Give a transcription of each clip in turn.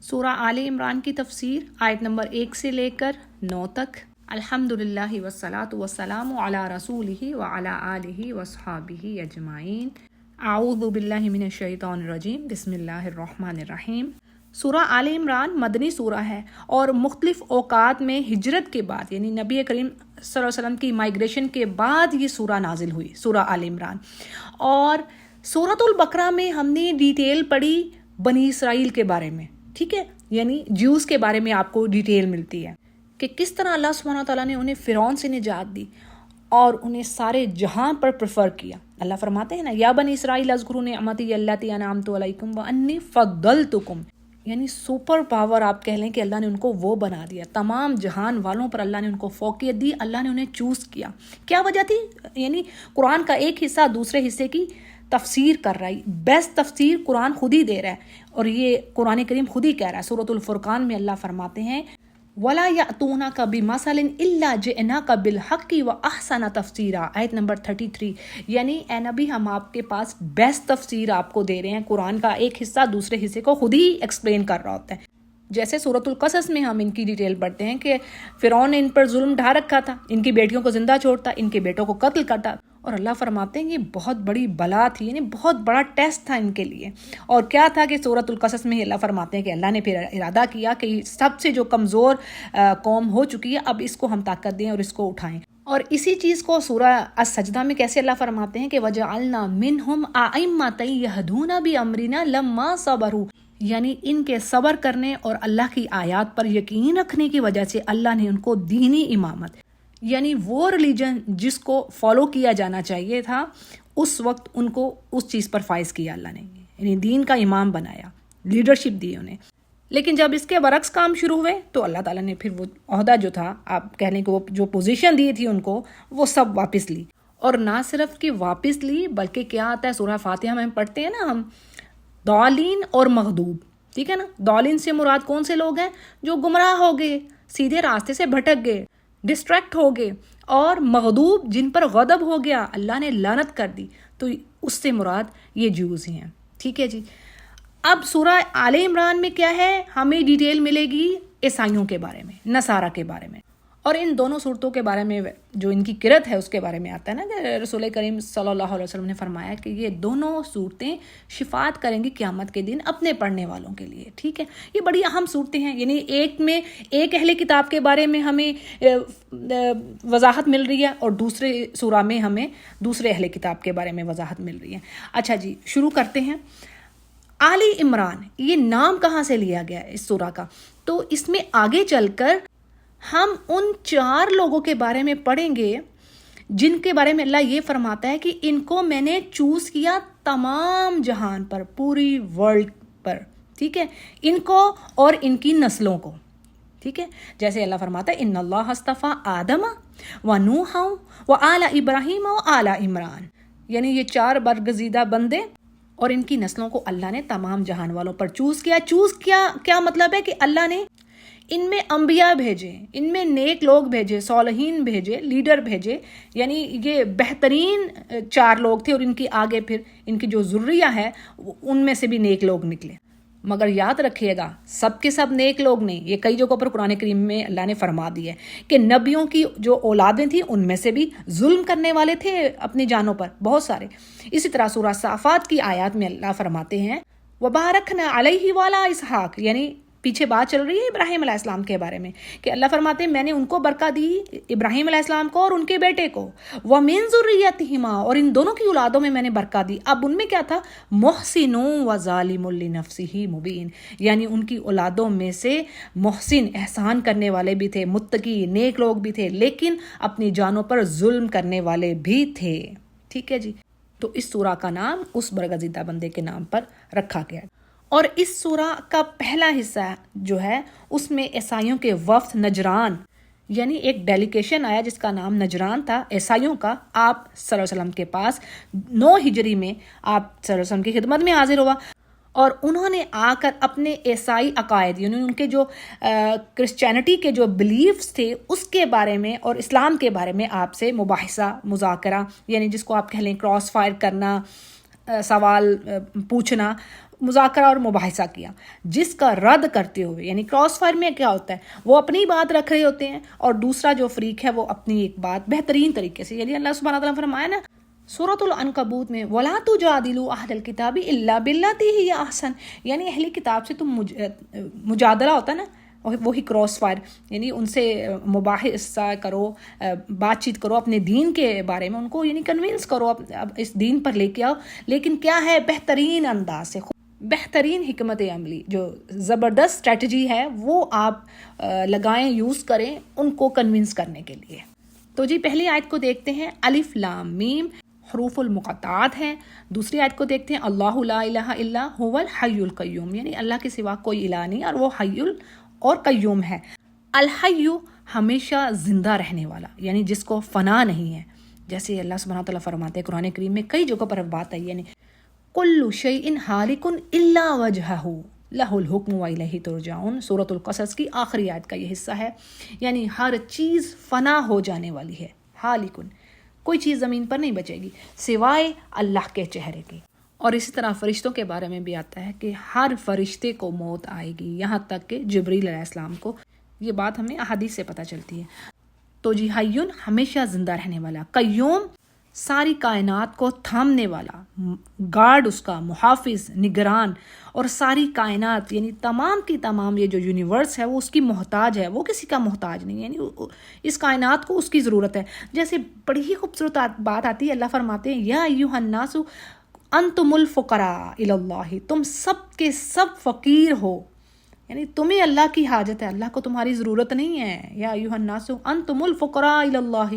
سورہ آل عمران کی تفسیر آیت نمبر 1 سے لے کر 9 تک۔ الحمدللہ والصلاۃ والسلام علی رسولہ وعلی آلہ وصحابہ اجمعین۔ اعوذ باللہ من الشیطان الرجیم، بسم اللہ الرحمن الرحیم۔ سورہ آل عمران مدنی سورہ ہے اور مختلف اوقات میں ہجرت کے بعد، یعنی نبی کریم صلی اللہ علیہ وسلم کی مائیگریشن کے بعد یہ سورہ نازل ہوئی، سورہ آل عمران۔ اور سورۃ البقرہ میں ہم نے ڈیٹیل پڑھی بنی اسرائیل کے بارے میں، ٹھیک ہے، یعنی جیوز کے بارے میں آپ کو ڈیٹیل ملتی ہے کہ کس طرح اللہ سبحانہ تعالیٰ نے انہیں فرعون سے نجات دی اور انہیں سارے جہاں پر پریفر کیا۔ اللہ فرماتے ہیں نا، یا بنی اسرائیل اذکروا نعمتی التی انعمت علیکم وانی فضلتکم، یعنی سپر پاور آپ کہہ لیں کہ اللہ نے ان کو وہ بنا دیا، تمام جہان والوں پر اللہ نے ان کو فوقیت دی، اللہ نے انہیں چوز کیا۔ کیا وجہ تھی؟ یعنی قرآن کا ایک حصہ دوسرے حصے کی تفسیر کر رہا ہے، بیسٹ تفسیر قرآن خود ہی دے رہا ہے، اور یہ قرآن کریم خود ہی کہہ رہا ہے۔ سورۃ الفرقان میں اللہ فرماتے ہیں وَلَا يَأْتُونَكَ بِمَثَلٍ إِلَّا جِئْنَاكَ بِالْحَقِّ وَأَحْسَنَ تَفْسِيرًا، آیت نمبر 33۔ یعنی اے نبی، ہم آپ کے پاس بیسٹ تفسیر آپ کو دے رہے ہیں، قرآن کا ایک حصہ دوسرے حصے کو خود ہی ایکسپلین کر رہا ہوتا ہے۔ جیسے سورۃ القصص میں ہم ان کی ڈیٹیل پڑھتے ہیں کہ فرعون نے ان پر ظلم ڈھا رکھا تھا، ان کی بیٹیوں کو زندہ چھوڑتا، ان کے بیٹوں کو قتل کرتا، اور اللہ فرماتے ہیں یہ بہت بڑی بلا تھی، یعنی بہت بڑا ٹیسٹ تھا ان کے لیے۔ اور کیا تھا کہ سورۃ القصص میں اللہ فرماتے ہیں کہ اللہ نے پھر ارادہ کیا کہ سب سے جو کمزور قوم ہو چکی ہے، اب اس کو ہم طاقت دیں اور اس کو اٹھائیں۔ اور اسی چیز کو سورہ السجدہ میں کیسے اللہ فرماتے ہیں کہ وَجَعَلْنَا مِنْهُمْ أَئِمَّةً يَهْدُونَ بِأَمْرِنَا لَمَّا صَبَرُوا، یعنی ان کے صبر کرنے اور اللہ کی آیات پر یقین رکھنے کی وجہ سے اللہ نے ان کو دینی امامت، یعنی وہ ریلیجن جس کو فالو کیا جانا چاہیے تھا، اس وقت ان کو اس چیز پر فائز کیا اللہ نے، یعنی دین کا امام بنایا، لیڈرشپ دی انہیں۔ لیکن جب اس کے برعکس کام شروع ہوئے تو اللہ تعالیٰ نے پھر وہ عہدہ جو تھا، آپ کہہ لیں کہ وہ جو پوزیشن دی تھی ان کو، وہ سب واپس لی۔ اور نہ صرف کہ واپس لی، بلکہ کیا آتا ہے سورہ فاتحہ میں ہم پڑھتے ہیں نا، ہم ضالین اور مغضوب، ٹھیک ہے نا۔ ضالین سے مراد کون سے لوگ ہیں؟ جو گمراہ ہو گئے، سیدھے راستے سے بھٹک گئے، ڈسٹریکٹ ہو گئے، اور مغضوب جن پر غضب ہو گیا، اللہ نے لعنت کر دی، تو اس سے مراد یہ جیوز ہی ہیں، ٹھیک ہے جی۔ اب سورہ آل عمران میں کیا ہے، ہمیں ڈیٹیل ملے گی عیسائیوں کے بارے میں، نصارہ کے بارے میں، اور ان دونوں صورتوں کے بارے میں جو ان کی قرت ہے اس کے بارے میں آتا ہے نا کہ رسول کریم صلی اللہ علیہ وسلم نے فرمایا کہ یہ دونوں صورتیں شفاعت کریں گی قیامت کے دن اپنے پڑھنے والوں کے لیے، ٹھیک ہے۔ یہ بڑی اہم صورتیں ہیں، یعنی ایک میں ایک اہل کتاب کے بارے میں ہمیں وضاحت مل رہی ہے، اور دوسرے سورہ میں ہمیں دوسرے اہل کتاب کے بارے میں وضاحت مل رہی ہے۔ اچھا جی، شروع کرتے ہیں۔ آل عمران یہ نام کہاں سے لیا گیا ہے اس سورہ کا؟ تو اس میں آگے چل کر ہم ان 4 لوگوں کے بارے میں پڑھیں گے جن کے بارے میں اللہ یہ فرماتا ہے کہ ان کو میں نے چوز کیا تمام جہان پر، پوری ورلڈ پر، ٹھیک ہے، ان کو اور ان کی نسلوں کو، ٹھیک ہے۔ جیسے اللہ فرماتا ہے ان اللہ اصطفیٰ آدم و نوح و آل ابراہیم و آل عمران، یعنی یہ 4 برگزیدہ بندے اور ان کی نسلوں کو اللہ نے تمام جہان والوں پر چوز کیا۔ چوز کیا مطلب ہے کہ اللہ نے ان میں انبیاء بھیجے، ان میں نیک لوگ بھیجے، صالحین بھیجے، لیڈر بھیجے، یعنی یہ بہترین 4 لوگ تھے، اور ان کی آگے پھر ان کی جو ذریہ ہے ان میں سے بھی نیک لوگ نکلے۔ مگر یاد رکھیے گا، سب کے سب نیک لوگ نہیں، یہ کئی جگہوں پر قرآن کریم میں اللہ نے فرما دیا ہے کہ نبیوں کی جو اولادیں تھیں ان میں سے بھی ظلم کرنے والے تھے اپنی جانوں پر بہت سارے۔ اسی طرح سورہ صافات کی آیات میں اللہ فرماتے ہیں وَبَارَكْنَا عَلَيْهِ وَعَلَىٰ إِسْحَاقَ، یعنی پیچھے بات چل رہی ہے ابراہیم علیہ السلام کے بارے میں کہ اللہ فرماتے ہیں میں نے ان کو برکت دی، ابراہیم علیہ السلام کو اور ان کے بیٹے کو، وَمِن ذُرِّيَّتِهِمَا، اور ان دونوں کی اولادوں میں نے برکت دی۔ اب ان میں کیا تھا؟ محسن وظالم لنفسہ مبین، یعنی ان کی اولادوں میں سے محسن احسان کرنے والے بھی تھے، متقی نیک لوگ بھی تھے، لیکن اپنی جانوں پر ظلم کرنے والے بھی تھے، ٹھیک ہے جی۔ تو اس سورہ کا نام اس برگزیدہ بندے کے نام پر رکھا گیا۔ اور اس سورہ کا پہلا حصہ جو ہے اس میں عیسائیوں کے وفد نجران، یعنی ایک ڈیلیگیشن آیا جس کا نام نجران تھا، عیسائیوں کا، آپ صلی اللہ علیہ وسلم کے پاس 9 ہجری میں آپ صلی اللہ علیہ وسلم کی خدمت میں حاضر ہوا، اور انہوں نے آ کر اپنے عیسائی عقائد، یعنی ان کے جو کرسچینٹی کے جو بلیفز تھے اس کے بارے میں اور اسلام کے بارے میں آپ سے مباحثہ، مذاکرہ، یعنی جس کو آپ کہہ لیں کراس فائر کرنا، سوال پوچھنا، مذاکرہ اور مباحثہ کیا، جس کا رد کرتے ہوئے، یعنی کراس فائر میں کیا ہوتا ہے، وہ اپنی بات رکھ رہے ہوتے ہیں اور دوسرا جو فریق ہے وہ اپنی ایک بات بہترین طریقے سے، یعنی اللہ سبحانہ وتعالیٰ نے فرمایا نا سورۃ العنکبوت میں وَلَا تُجَادِلُوا أَهْلَ الْكِتَابِ إِلَّا بِالَّتِي هِيَ أَحْسَنُ، یعنی اہل کتاب سے تم مجادلہ ہوتا ہے نا، وہی کراس فائر، یعنی ان سے مباحثہ کرو، بات چیت کرو اپنے دین کے بارے میں، ان کو یعنی کنونس کرو اس دین پر لے کے آؤ، لیکن کیا ہے بہترین انداز سے، بہترین حکمت عملی، جو زبردست اسٹریٹجی ہے وہ آپ لگائیں، یوز کریں ان کو کنونس کرنے کے لیے۔ تو جی پہلی آیت کو دیکھتے ہیں، الف لام میم حروف المقطعات ہیں۔ دوسری آیت کو دیکھتے ہیں، اللہ لا الہ الا هو الحی القیوم، یعنی اللہ کے سوا کوئی الہ نہیں اور وہ حی اور قیوم ہے۔ الحی ہمیشہ زندہ رہنے والا، یعنی جس کو فنا نہیں ہے، جیسے اللہ سبحانہ تعالیٰ فرماتے ہیں قرآن کریم میں کئی جگہوں پر بات آئی، یعنی کل شیء ہالک الا وجہہ لہ الحکم والیہ ترجعون، سورۃ القصص کی آخری آیت کا یہ حصہ ہے، یعنی ہر چیز فنا ہو جانے والی ہے، ہالکن، کوئی چیز زمین پر نہیں بچے گی سوائے اللہ کے چہرے کی۔ اور اسی طرح فرشتوں کے بارے میں بھی آتا ہے کہ ہر فرشتے کو موت آئے گی، یہاں تک کہ جبریل علیہ السلام کو، یہ بات ہمیں احادیث سے پتہ چلتی ہے۔ تو جی حیون ہمیشہ زندہ رہنے والا، قیوم ساری کائنات کو تھامنے والا، گارڈ اس کا، محافظ، نگران، اور ساری کائنات یعنی تمام کی تمام یہ جو یونیورس ہے وہ اس کی محتاج ہے، وہ کسی کا محتاج نہیں، یعنی اس کائنات کو اس کی ضرورت ہے۔ جیسے بڑی ہی خوبصورت بات آتی ہے، اللہ فرماتے ہیں یا ایھا الناس انتم الفقراء الی اللہ، تم سب کے سب فقیر ہو، یعنی تمہیں اللہ کی حاجت ہے، اللہ کو تمہاری ضرورت نہیں ہے۔ یا ایھا الناس انتم الفقراء الی اللہ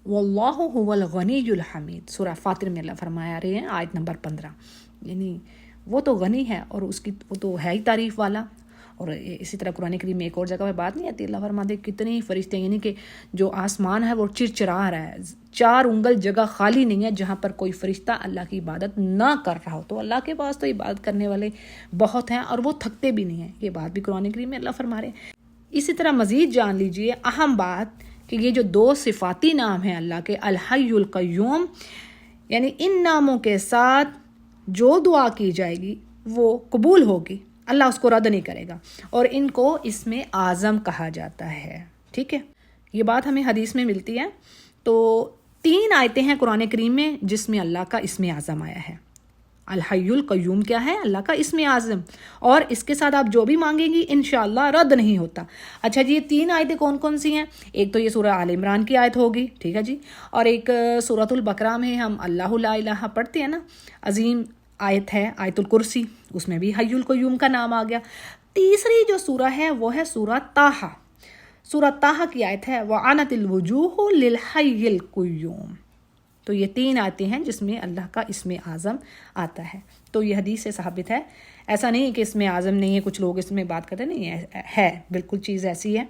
واللہ هو الغنی الحمید، سورہ فاطر میں اللہ فرمایا رہے ہیں آیت نمبر 15، یعنی وہ تو غنی ہے اور اس کی وہ تو ہے ہی تعریف والا۔ اور اسی طرح قرآن کریم میں ایک اور جگہ پہ بات نہیں آتی، اللہ فرماتے کتنے فرشتے، یعنی کہ جو آسمان ہے وہ چرچرا رہا ہے، 4 انگل جگہ خالی نہیں ہے جہاں پر کوئی فرشتہ اللہ کی عبادت نہ کر رہا ہو۔ تو اللہ کے پاس تو عبادت کرنے والے بہت ہیں اور وہ تھکتے بھی نہیں ہیں، یہ بات بھی قرآن کریم میں اللہ فرما رہے ہیں۔ اسی طرح مزید جان لیجئے اہم بات کہ یہ جو 2 صفاتی نام ہیں اللہ کے، الحی القیوم، یعنی ان ناموں کے ساتھ جو دعا کی جائے گی وہ قبول ہوگی، اللہ اس کو رد نہیں کرے گا، اور ان کو اسم اعظم کہا جاتا ہے، ٹھیک ہے، یہ بات ہمیں حدیث میں ملتی ہے۔ تو 3 آیتیں ہیں قرآن کریم میں جس میں اللہ کا اسم اعظم آیا ہے۔ الحی القیوم کیا ہے؟ اللہ کا اسم اعظم، اور اس کے ساتھ آپ جو بھی مانگیں گی انشاءاللہ رد نہیں ہوتا۔ اچھا جی، یہ 3 آیتیں کون کون سی ہیں؟ ایک تو یہ سورہ آل عمران کی آیت ہوگی، ٹھیک ہے جی، اور ایک سورۃ البقرہ میں ہم اللہ لا الہ پڑھتے ہیں نا، عظیم آیت ہے آیت الکرسی، اس میں بھی حی القیوم کا نام آ گیا۔ تیسری جو سورہ ہے وہ ہے سورہ طٰہٰ، سورہ طٰہٰ کی آیت ہے وَعَنَتِ الْوُجُوهُ لِلْحَيِّ الْقَيُّومِ۔ تو یہ 3 آیتیں ہیں جس میں اللہ کا اسم اعظم آتا ہے۔ تو یہ حدیث سے ثابت ہے، ایسا نہیں کہ اسم اعظم نہیں ہے، کچھ لوگ اس میں بات کرتے نہیں ہے بالکل چیز ایسی ہے،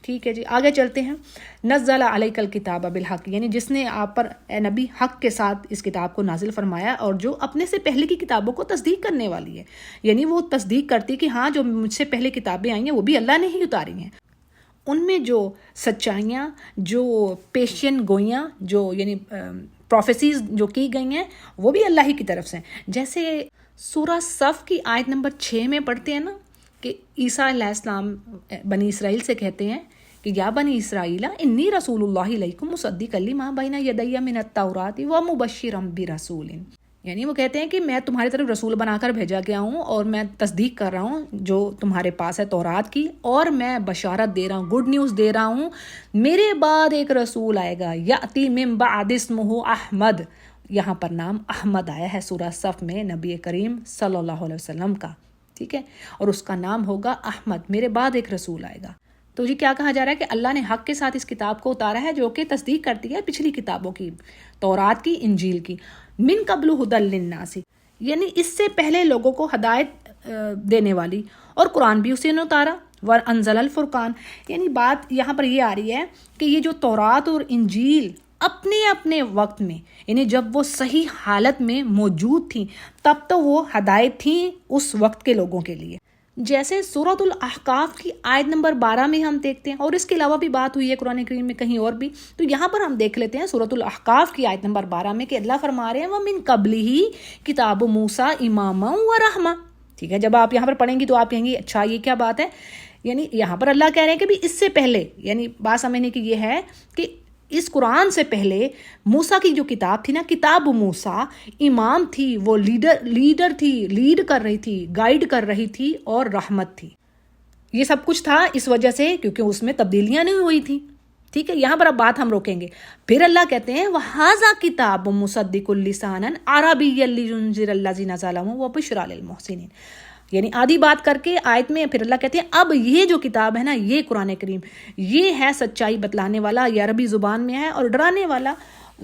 ٹھیک ہے جی۔ آگے چلتے ہیں، نزل علیک الکتاب بالحق، یعنی جس نے آپ پر اے نبی حق کے ساتھ اس کتاب کو نازل فرمایا، اور جو اپنے سے پہلے کی کتابوں کو تصدیق کرنے والی ہے، یعنی وہ تصدیق کرتی کہ ہاں جو مجھ سے پہلے کتابیں آئی ہیں وہ بھی اللہ نے ہی اتاری ہیں، ان میں جو سچائیاں، جو پیشین گوئیاں، جو یعنی پروفیسیز جو کی گئی ہیں وہ بھی اللہ ہی کی طرف سے ہیں۔ جیسے سورہ صف کی آیت نمبر 6 میں پڑھتے ہیں نا کہ عیسیٰ علیہ السلام بنی اسرائیل سے کہتے ہیں کہ یا بنی اسرائیل انی رسول اللہ علیکم مصدقا لما بین یدی من التوراۃ ومبشرا برسول، یعنی وہ کہتے ہیں کہ میں تمہاری طرف رسول بنا کر بھیجا گیا ہوں اور میں تصدیق کر رہا ہوں جو تمہارے پاس ہے تورات کی، اور میں بشارت دے رہا ہوں، گڈ نیوز دے رہا ہوں، میرے بعد ایک رسول آئے گا یاتی من بعد اسمہ احمد، یہاں پر نام احمد آیا ہے سورہ صف میں نبی کریم صلی اللہ علیہ وسلم کا، ٹھیک ہے، اور اس کا نام ہوگا احمد، میرے بعد ایک رسول آئے گا۔ تو جی کیا کہا جا رہا ہے کہ اللہ نے حق کے ساتھ اس کتاب کو اتارا ہے جو کہ تصدیق کرتی ہے پچھلی کتابوں کی، تورات کی، انجیل کی، من قبل ھدی للناس، یعنی اس سے پہلے لوگوں کو ہدایت دینے والی، اور قرآن بھی اسی نے اتارا، وانزل الفرقان، یعنی بات یہاں پر یہ آ رہی ہے کہ یہ جو تورات اور انجیل اپنے اپنے وقت میں، یعنی جب وہ صحیح حالت میں موجود تھیں تب تو وہ ہدایت تھیں اس وقت کے لوگوں کے لیے، جیسے سورۃ الاحقاف کی آیت نمبر 12 میں ہم دیکھتے ہیں، اور اس کے علاوہ بھی بات ہوئی ہے قرآن کریم میں کہیں اور بھی، تو یہاں پر ہم دیکھ لیتے ہیں سورۃ الاحقاف کی آیت نمبر 12 میں کہ اللہ فرما رہے ہیں وَمِن قَبْلِهِ کتاب موسیٰ اماما ورحمہ، ٹھیک ہے، جب آپ یہاں پر پڑھیں گی تو آپ کہیں گی اچھا یہ کیا بات ہے، یعنی یہاں پر اللہ کہہ رہے ہیں کہ بھی اس سے پہلے، یعنی بات سمجھنے کی یہ ہے کہ اس قرآن سے پہلے موسیٰ کی جو کتاب تھی نا، کتاب موسیٰ امام تھی، وہ لیڈر تھی، لیڈ کر رہی تھی، گائیڈ کر رہی تھی اور رحمت تھی. یہ سب کچھ تھا اس وجہ سے کیونکہ اس میں تبدیلیاں نہیں ہوئی تھیں. ٹھیک ہے، یہاں پر اب بات ہم روکیں گے. پھر اللہ کہتے ہیں وَهَذَا كِتَابٌ مُصَدِّقٌ لِسَانًا عَرَبِيًّا لِيُنذِرَ الَّذِينَ ظَلَمُوا وَبُشْرَىٰ لِلْمُحْسِنِينَ. یعنی آدھی بات کر کے آیت میں پھر اللہ کہتے ہیں اب یہ جو کتاب ہے نا، یہ قرآن کریم، یہ ہے سچائی بتلانے والا، یہ عربی زبان میں ہے اور ڈرانے والا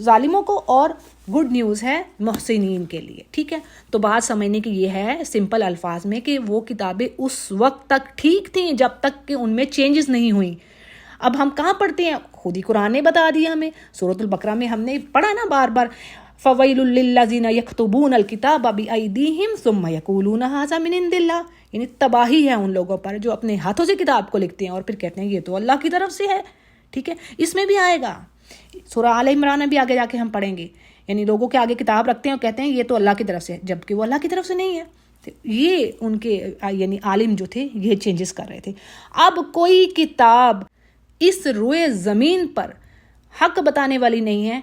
ظالموں کو، اور گڈ نیوز ہے محسنین کے لیے. ٹھیک ہے، تو بات سمجھنے کی یہ ہے سمپل الفاظ میں کہ وہ کتابیں اس وقت تک ٹھیک تھیں جب تک کہ ان میں چینجز نہیں ہوئیں. اب ہم کہاں پڑھتے ہیں، خود ہی قرآن نے بتا دیا ہمیں. سورۃ البقرہ میں ہم نے پڑھا نا بار بار، فَوَيْلٌ لِّلَّذِينَ يَكْتُبُونَ الْكِتَابَ بِأَيْدِيهِمْ ثُمَّ يَقُولُونَ هَٰذَا مِنْ عِندِ اللَّهِ. یعنی تباہی ہے ان لوگوں پر جو اپنے ہاتھوں سے کتاب کو لکھتے ہیں اور پھر کہتے ہیں یہ تو اللہ کی طرف سے ہے. ٹھیک ہے، اس میں بھی آئے گا، سورہ آل عمران میں بھی آگے جا کے ہم پڑھیں گے. یعنی لوگوں کے آگے کتاب رکھتے ہیں اور کہتے ہیں یہ تو اللہ کی طرف سے ہے، جبکہ وہ اللہ کی طرف سے نہیں ہے. یہ ان کے یعنی عالم جو تھے یہ چینجز کر رہے تھے. اب کوئی کتاب اس روئے زمین پر حق بتانے والی نہیں ہے،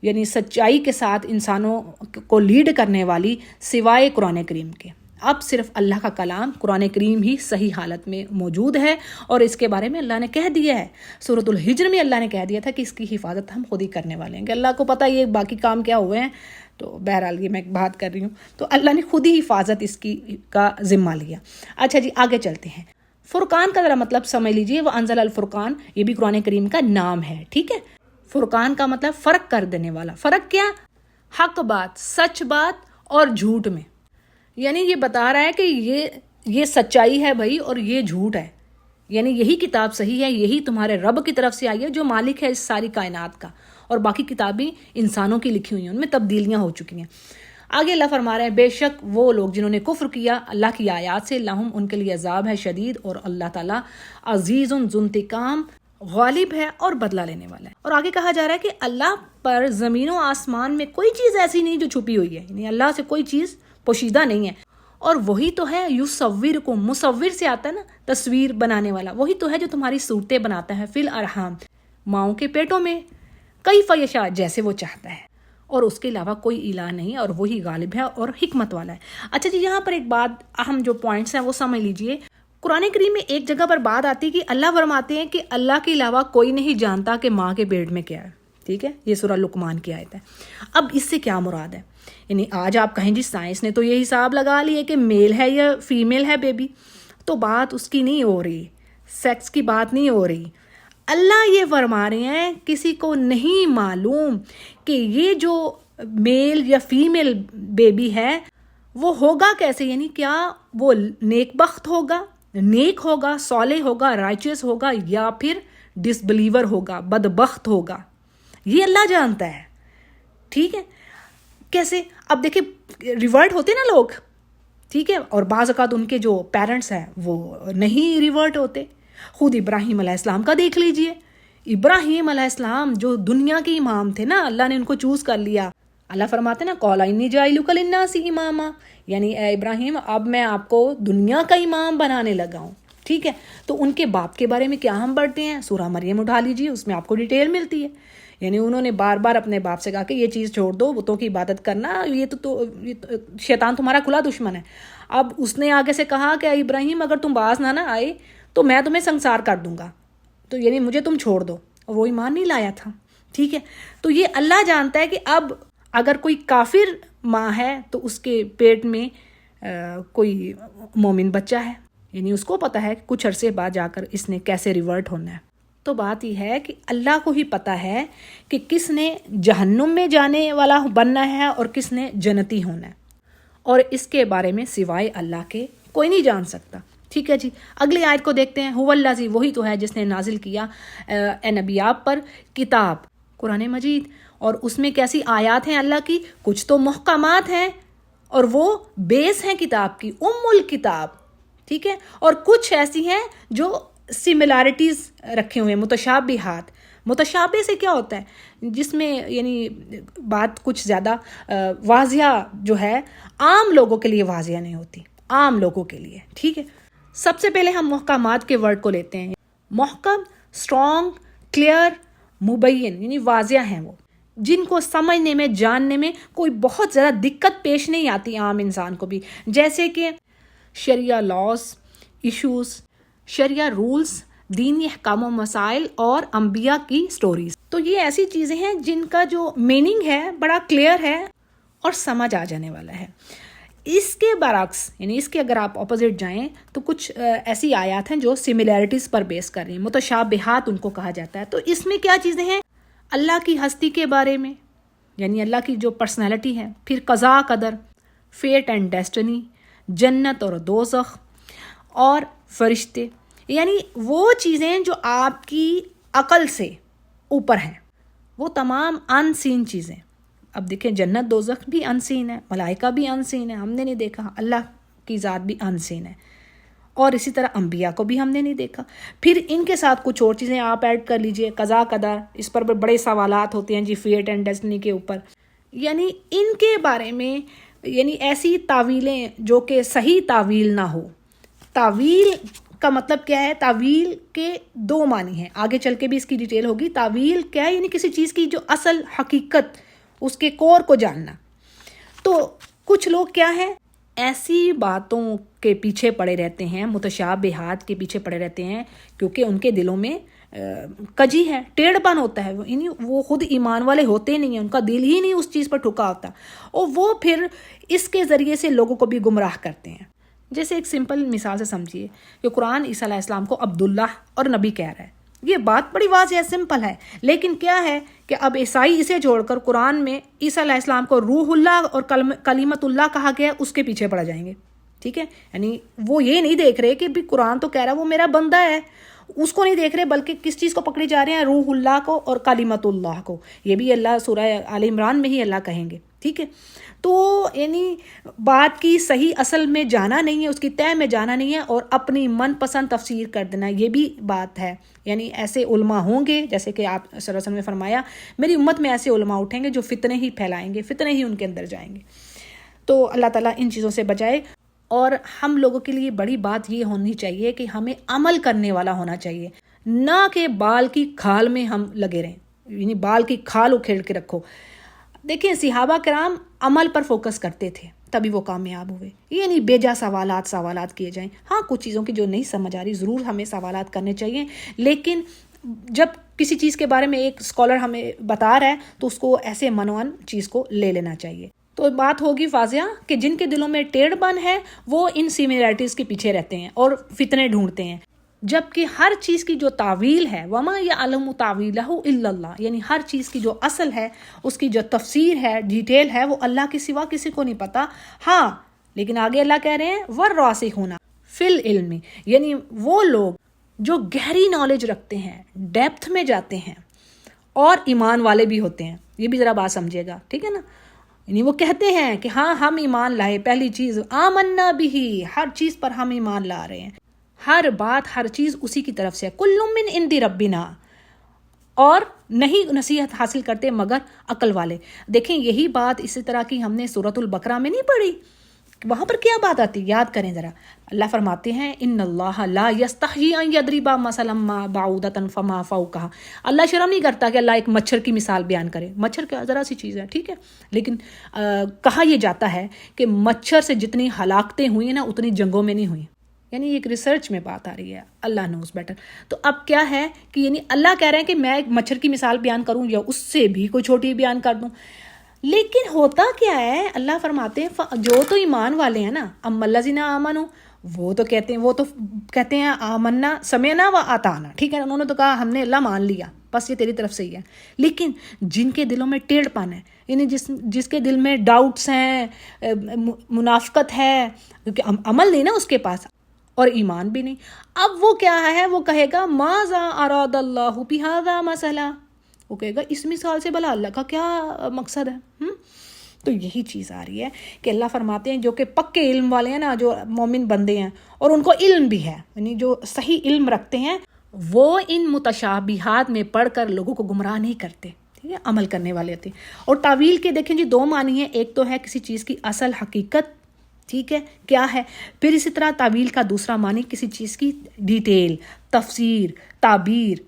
یعنی سچائی کے ساتھ انسانوں کو لیڈ کرنے والی، سوائے قرآن کریم کے. اب صرف اللہ کا کلام قرآن کریم ہی صحیح حالت میں موجود ہے، اور اس کے بارے میں اللہ نے کہہ دیا ہے. سورۃ الحجر میں اللہ نے کہہ دیا تھا کہ اس کی حفاظت ہم خود ہی کرنے والے ہیں، کہ اللہ کو پتہ یہ باقی کام کیا ہوئے ہیں. تو بہرحال یہ میں بات کر رہی ہوں، تو اللہ نے خود ہی حفاظت اس کی کا ذمہ لیا. اچھا جی، آگے چلتے ہیں. فرقان کا ذرا مطلب سمجھ لیجئے. وہ انزل الفرقان، یہ بھی قرآن کریم کا نام ہے. ٹھیک ہے، فرقان کا مطلب فرق کر دینے والا. فرق کیا؟ حق بات، سچ بات اور جھوٹ میں. یعنی یہ بتا رہا ہے کہ یہ سچائی ہے بھائی اور یہ جھوٹ ہے. یعنی یہی کتاب صحیح ہے، یہی تمہارے رب کی طرف سے آئی ہے جو مالک ہے اس ساری کائنات کا، اور باقی کتابیں انسانوں کی لکھی ہوئی ہیں، ان میں تبدیلیاں ہو چکی ہیں. آگے اللہ فرما رہے ہیں بے شک وہ لوگ جنہوں نے کفر کیا اللہ کی آیات سے، لہم ان کے لیے عذاب ہے شدید، اور اللہ تعالیٰ عزیز ذو انتقام، غالب ہے اور بدلہ لینے والا ہے. اور آگے کہا جا رہا ہے کہ اللہ پر زمین و آسمان میں کوئی چیز ایسی نہیں جو چھپی ہوئی ہے، یعنی اللہ سے کوئی چیز پوشیدہ نہیں ہے. اور وہی تو ہے یصورکم، مصور سے آتا ہے نا تصویر بنانے والا، وہی تو ہے جو تمہاری صورتیں بناتا ہے فی الارحام، ماؤں کے پیٹوں میں، کیف یشاء، جیسے وہ چاہتا ہے، اور اس کے علاوہ کوئی الہ نہیں، اور وہی غالب ہے اور حکمت والا ہے. اچھا جی، یہاں پر ایک بات، اہم جو پوائنٹس ہیں وہ سمجھ لیجئے. قرآن کریم میں ایک جگہ پر بات آتی ہے کہ اللہ فرماتے ہیں کہ اللہ کے علاوہ کوئی نہیں جانتا کہ ماں کے پیٹ میں کیا ہے. ٹھیک ہے، یہ سورہ لقمان کی آیت ہے. اب اس سے کیا مراد ہے؟ یعنی آج آپ کہیں جی سائنس نے تو یہ حساب لگا لی ہے کہ میل ہے یا فیمیل ہے بیبی، تو بات اس کی نہیں ہو رہی، سیکس کی بات نہیں ہو رہی. اللہ یہ فرما رہے ہیں کسی کو نہیں معلوم کہ یہ جو میل یا فیمیل بیبی ہے وہ ہوگا کیسے، یعنی کیا وہ نیک بخت ہوگا، نیک ہوگا، صالح ہوگا، رائچس ہوگا، یا پھر ڈس بلیور ہوگا، بدبخت ہوگا. یہ اللہ جانتا ہے. ٹھیک ہے، کیسے؟ اب دیکھیں ریورٹ ہوتے نا لوگ، ٹھیک ہے، اور بعض اوقات ان کے جو پیرنٹس ہیں وہ نہیں ریورٹ ہوتے. خود ابراہیم علیہ السلام کا دیکھ لیجئے. ابراہیم علیہ السلام جو دنیا کے امام تھے نا، اللہ نے ان کو چوز کر لیا. اللہ فرماتے نا قَالَ إِنِّي جَاعِلُكَ لِلنَّاسِ إِمَامًا، یعنی اے ابراہیم اب میں آپ کو دنیا کا امام بنانے لگا ہوں. ٹھیک ہے، تو ان کے باپ کے بارے میں کیا ہم پڑھتے ہیں، سورہ مریم اٹھا لیجیے، اس میں آپ کو ڈیٹیل ملتی ہے. یعنی انہوں نے بار بار اپنے باپ سے کہا کہ یہ چیز چھوڑ دو، بتوں کی عبادت کرنا، یہ تو شیطان تمہارا کھلا دشمن ہے. اب اس نے آگے سے کہا کہ ابراہیم اگر تم باز نہ آئے تو میں تمہیں سنسار کر دوں گا، تو یعنی مجھے تم چھوڑ دو، اور وہ ایمان نہیں لایا تھا. ٹھیک ہے، تو یہ اللہ جانتا ہے کہ اب اگر کوئی کافر ماں ہے تو اس کے پیٹ میں کوئی مومن بچہ ہے، یعنی اس کو پتہ ہے کہ کچھ عرصے بعد جا کر اس نے کیسے ریورٹ ہونا ہے. تو بات یہ ہے کہ اللہ کو ہی پتہ ہے کہ کس نے جہنم میں جانے والا بننا ہے اور کس نے جنتی ہونا ہے، اور اس کے بارے میں سوائے اللہ کے کوئی نہیں جان سکتا. ٹھیک ہے جی، اگلی آیت کو دیکھتے ہیں. هو الذی، وہی تو ہے جس نے نازل کیا اے نبی آپ پر کتاب قرآن مجید، اور اس میں کیسی آیات ہیں اللہ کی، کچھ تو محکمات ہیں اور وہ بیس ہیں کتاب کی، الکتاب. ٹھیک ہے، اور کچھ ایسی ہیں جو سملیرٹیز رکھے ہوئے ہیں، متشابہات. متشابہ سے کیا ہوتا ہے، جس میں یعنی بات کچھ زیادہ واضح جو ہے عام لوگوں کے لیے واضح نہیں ہوتی، عام لوگوں کے لیے. ٹھیک ہے, سب سے پہلے ہم محکمات کے ورڈ کو لیتے ہیں. محکم اسٹرانگ, کلیئر, مبین, یعنی واضح ہیں وہ, جن کو سمجھنے میں جاننے میں کوئی بہت زیادہ دقت پیش نہیں آتی عام انسان کو بھی, جیسے کہ شریعہ لاز, ایشوز, شریعہ رولز, دینی احکام و مسائل اور انبیاء کی سٹوریز. تو یہ ایسی چیزیں ہیں جن کا جو میننگ ہے بڑا کلیئر ہے اور سمجھ آ جانے والا ہے. اس کے برعکس, یعنی اس کے اگر آپ اپوزٹ جائیں تو کچھ ایسی آیات ہیں جو سملیرٹیز پر بیس کر رہی ہیں, متشابہات ان کو کہا جاتا ہے. تو اس میں کیا چیزیں ہیں؟ اللہ کی ہستی کے بارے میں, یعنی اللہ کی جو پرسنالٹی ہے, پھر قضاء قدر, فیٹ اینڈ ڈیسٹنی, جنت اور دوزخ اور فرشتے, یعنی وہ چیزیں جو آپ کی عقل سے اوپر ہیں, وہ تمام ان سین چیزیں. اب دیکھیں جنت دوزخ بھی ان سین ہے, ملائکہ بھی ان سین ہے, ہم نے نہیں دیکھا, اللہ کی ذات بھی ان سین ہے, اور اسی طرح انبیاء کو بھی ہم نے نہیں دیکھا. پھر ان کے ساتھ کچھ اور چیزیں آپ ایڈ کر لیجئے, قضاء قدر, اس پر بڑے سوالات ہوتے ہیں جی فیٹ اینڈ ڈیسٹنی کے اوپر. یعنی ان کے بارے میں یعنی ایسی تعویلیں جو کہ صحیح تعویل نہ ہو. تعویل کا مطلب کیا ہے؟ تعویل کے دو معنی ہیں, آگے چل کے بھی اس کی ڈیٹیل ہوگی. تعویل کیا ہے؟ یعنی کسی چیز کی جو اصل حقیقت, اس کے کور کو جاننا. تو کچھ لوگ کیا ہے, ایسی باتوں کے پیچھے پڑے رہتے ہیں, متشابہات کے پیچھے پڑے رہتے ہیں, کیونکہ ان کے دلوں میں کجی ہے, ٹیڑھ پن ہوتا ہے. یعنی وہ خود ایمان والے ہوتے نہیں ہیں, ان کا دل ہی نہیں اس چیز پر ٹھکا ہوتا, اور وہ پھر اس کے ذریعے سے لوگوں کو بھی گمراہ کرتے ہیں. جیسے ایک سمپل مثال سے سمجھیے کہ قرآن عیسیٰ علیہ السلام کو عبداللہ اور نبی کہہ رہا ہے. یہ بات بڑی واضح ہے, سمپل ہے, لیکن کیا ہے کہ اب عیسائی اسے چھوڑ کر قرآن میں عیسیٰ علیہ السلام کو روح اللہ اور کلیمت اللہ کہا گیا, اس کے پیچھے پڑ جائیں گے. ٹھیک ہے, یعنی وہ یہ نہیں دیکھ رہے کہ بھی قرآن تو کہہ رہا ہے وہ میرا بندہ ہے, اس کو نہیں دیکھ رہے, بلکہ کس چیز کو پکڑے جا رہے ہیں؟ روح اللہ کو اور کلیمت اللہ کو. یہ بھی اللہ سورہ آل عمران میں ہی اللہ کہیں گے. ٹھیک ہے, تو یعنی بات کی صحیح اصل میں جانا نہیں ہے, اس کی تہ میں جانا نہیں ہے, اور اپنی من پسند تفسیر کر دینا, یہ بھی بات ہے. یعنی ایسے علماء ہوں گے, جیسے کہ آپ صلی اللہ علیہ وسلم نے فرمایا, میری امت میں ایسے علماء اٹھیں گے جو فتنے ہی پھیلائیں گے, فتنے ہی ان کے اندر جائیں گے. تو اللہ تعالیٰ ان چیزوں سے بچائے. اور ہم لوگوں کے لیے بڑی بات یہ ہونی چاہیے کہ ہمیں عمل کرنے والا ہونا چاہیے, نہ کہ بال کی کھال میں ہم لگے رہیں, یعنی بال کی کھال اکھیڑ کے رکھو. دیکھیں صحابہ کرام عمل پر فوکس کرتے تھے, تبھی وہ کامیاب ہوئے. یہ نہیں بیجا سوالات کیے جائیں. ہاں کچھ چیزوں کی جو نہیں سمجھ آ رہی ضرور ہمیں سوالات کرنے چاہیے, لیکن جب کسی چیز کے بارے میں ایک اسکالر ہمیں بتا رہا ہے تو اس کو ایسے منوان چیز کو لے لینا چاہیے. تو بات ہوگی واضح کہ جن کے دلوں میں ٹیڑھ پن ہے وہ ان سیملیرٹیز کے پیچھے رہتے ہیں اور فتنے ڈھونڈتے ہیں, جبکہ ہر چیز کی جو تعویل ہے, وما یعلم تعویلہ الا اللہ, یعنی ہر چیز کی جو اصل ہے, اس کی جو تفسیر ہے, ڈیٹیل ہے, وہ اللہ کے سوا کسی کو نہیں پتا. ہاں لیکن آگے اللہ کہہ رہے ہیں والراسخون فی العلم, یعنی وہ لوگ جو گہری نالج رکھتے ہیں, ڈیپتھ میں جاتے ہیں, اور ایمان والے بھی ہوتے ہیں. یہ بھی ذرا بات سمجھے گا, ٹھیک ہے نا. یعنی وہ کہتے ہیں کہ ہاں ہم ایمان لائے, پہلی چیز آمنا بھی, ہر چیز پر ہم ایمان لا رہے ہیں, ہر بات ہر چیز اسی کی طرف سے, کل من عند ربنا, اور نہیں نصیحت حاصل کرتے مگر عقل والے. دیکھیں یہی بات اسی طرح کی ہم نے سورۃ البقرہ میں نہیں پڑھی, وہاں پر کیا بات آتی, یاد کریں ذرا. اللہ فرماتے ہیں ان اللہ لا یستحیی ان یضرب مثلا ما بعوضۃ فما فوقها, اللہ شرم نہیں کرتا کہ اللہ ایک مچھر کی مثال بیان کرے. مچھر کیا ذرا سی چیز ہے, ٹھیک ہے, لیکن کہا یہ جاتا ہے کہ مچھر سے جتنی ہلاکتیں ہوئی ہیں نا اتنی جنگوں میں نہیں ہوئی. یعنی ایک ریسرچ میں بات آ رہی ہے, اللہ نوز بیٹر. تو اب کیا ہے کہ یعنی اللہ کہہ رہے ہیں کہ میں ایک مچھر کی مثال بیان کروں یا اس سے بھی کوئی چھوٹی بیان کر دوں, لیکن ہوتا کیا ہے, اللہ فرماتے ہیں جو تو ایمان والے ہیں نا, اما الذین آمنوا, وہ تو کہتے ہیں آمنا سمعنا و اطعنا, ٹھیک ہے, انہوں نے تو کہا ہم نے اللہ مان لیا, بس یہ تیری طرف سے ہی ہے. لیکن جن کے دلوں میں ٹیڑھ پن ہے, یعنی جس کے دل میں ڈاؤٹس ہیں, منافقت ہے, کیونکہ عمل نہیں نا اس کے پاس اور ایمان بھی نہیں, اب وہ کیا ہے, وہ کہے گا ماذا اراد اللہ بہذا مثلا, وہ کہے گا اس مثال سے بھلا اللہ کا کیا مقصد ہے. تو یہی چیز آ رہی ہے کہ اللہ فرماتے ہیں جو کہ پکے علم والے ہیں نا, جو مومن بندے ہیں اور ان کو علم بھی ہے, یعنی جو صحیح علم رکھتے ہیں, وہ ان متشابہات میں پڑھ کر لوگوں کو گمراہ نہیں کرتے, ٹھیک ہے, عمل کرنے والے ہوتے ہیں. اور تعویل کے دیکھیں جی دو معنی ہیں, ایک تو ہے کسی چیز کی اصل حقیقت ٹھیک ہے، کیا ہے؟ پھر اسی طرح تعویل کا دوسرا معنی کسی چیز کی ڈیٹیل، تفسیر، تعبیر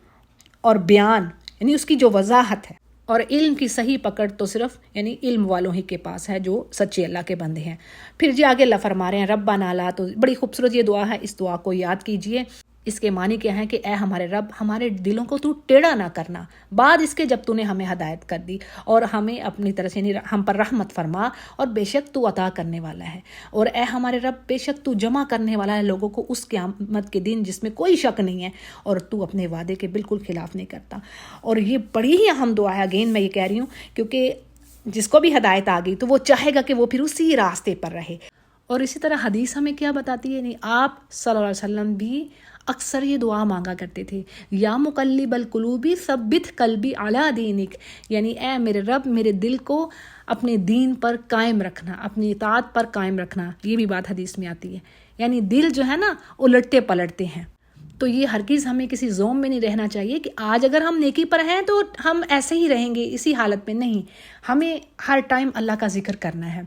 اور بیان، یعنی اس کی جو وضاحت ہے. اور علم کی صحیح پکڑ تو صرف یعنی علم والوں ہی کے پاس ہے جو سچے اللہ کے بندے ہیں. پھر جی آگے اللہ فرما رہے ہیں ربنا لا، تو بڑی خوبصورت یہ دعا ہے، اس دعا کو یاد کیجئے. اس کے معنی کیا ہے کہ اے ہمارے رب، ہمارے دلوں کو تو ٹیڑھا نہ کرنا بعد اس کے جب تو نے ہمیں ہدایت کر دی، اور ہمیں اپنی طرف سے ہم پر رحمت فرما، اور بے شک تو عطا کرنے والا ہے. اور اے ہمارے رب، بے شک تو جمع کرنے والا ہے لوگوں کو اس قیامت کے دن جس میں کوئی شک نہیں ہے، اور تو اپنے وعدے کے بالکل خلاف نہیں کرتا. اور یہ بڑی ہی اہم دعا ہے، اگین میں یہ کہہ رہی ہوں، کیونکہ جس کو بھی ہدایت آ گئی تو وہ چاہے گا کہ وہ پھر اسی راستے پر رہے. اور اسی طرح حدیث ہمیں کیا بتاتی ہے، آپ صلی اللہ علیہ وسلم بھی اکثر یہ دعا مانگا کرتے تھے، یا مقلب القلوب ثبت قلبی علی دینک، یعنی اے میرے رب، میرے دل کو اپنے دین پر قائم رکھنا، اپنی اطاعت پر قائم رکھنا. یہ بھی بات حدیث میں آتی ہے، یعنی دل جو ہے نا الٹتے پلٹتے ہیں. تو یہ ہرگز ہمیں کسی زوم میں نہیں رہنا چاہیے کہ آج اگر ہم نیکی پر ہیں تو ہم ایسے ہی رہیں گے اسی حالت میں. نہیں، ہمیں ہر ٹائم اللہ کا ذکر کرنا ہے.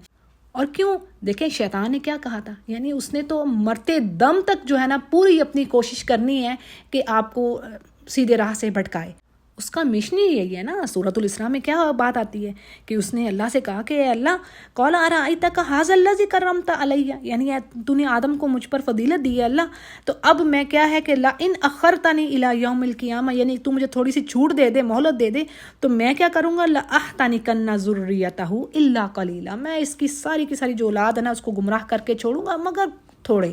اور کیوں؟ دیکھیں شیطان نے کیا کہا تھا، یعنی اس نے تو مرتے دم تک جو ہے نا پوری اپنی کوشش کرنی ہے کہ آپ کو سیدھے راہ سے بھٹکائے. اس کا مشن ہی یہی ہے نا. سورۃ الاسراء میں کیا بات آتی ہے کہ اس نے اللہ سے کہا کہ اے اللہ، قال ارأیتک ھذا الذی کرمت علی، یعنی تو نے آدم کو مجھ پر فضیلت دی ہے اللہ، تو اب میں کیا ہے کہ لئن اخرتنی الی یوم القیامہ، یعنی تو مجھے تھوڑی سی چھوٹ دے دے، مہلت دے دے، تو میں کیا کروں گا، لأحتنکن ذریتہ الا قلیلا، میں اس کی ساری جو اولاد ہے نا اس کو گمراہ کر کے چھوڑوں گا مگر تھوڑے.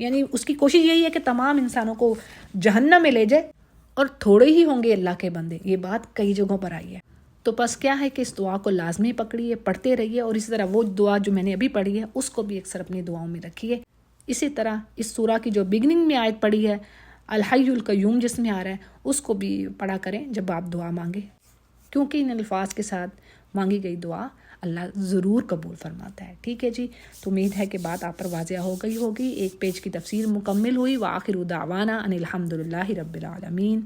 یعنی اس کی کوشش یہی ہے کہ تمام انسانوں کو جہنم میں لے جائے، اور تھوڑے ہی ہوں گے اللہ کے بندے. یہ بات کئی جگہوں پر آئی ہے. تو بس کیا ہے کہ اس دعا کو لازمی پکڑیے، پڑھتے رہیے، اور اسی طرح وہ دعا جو میں نے ابھی پڑھی ہے اس کو بھی اکثر اپنی دعاؤں میں رکھیے. اسی طرح اس سورہ کی جو بگننگ میں آیت پڑھی ہے الحی القیوم جس میں آ رہا ہے، اس کو بھی پڑھا کریں جب آپ دعا مانگیں، کیونکہ ان الفاظ کے ساتھ مانگی گئی دعا اللہ ضرور قبول فرماتا ہے. ٹھیک ہے جی، تو امید ہے کہ بات آپ پر واضح ہو گئی ہوگی. ایک پیج کی تفسیر مکمل ہوئی. وآخر دعوانا ان الحمد للہ رب العالمین.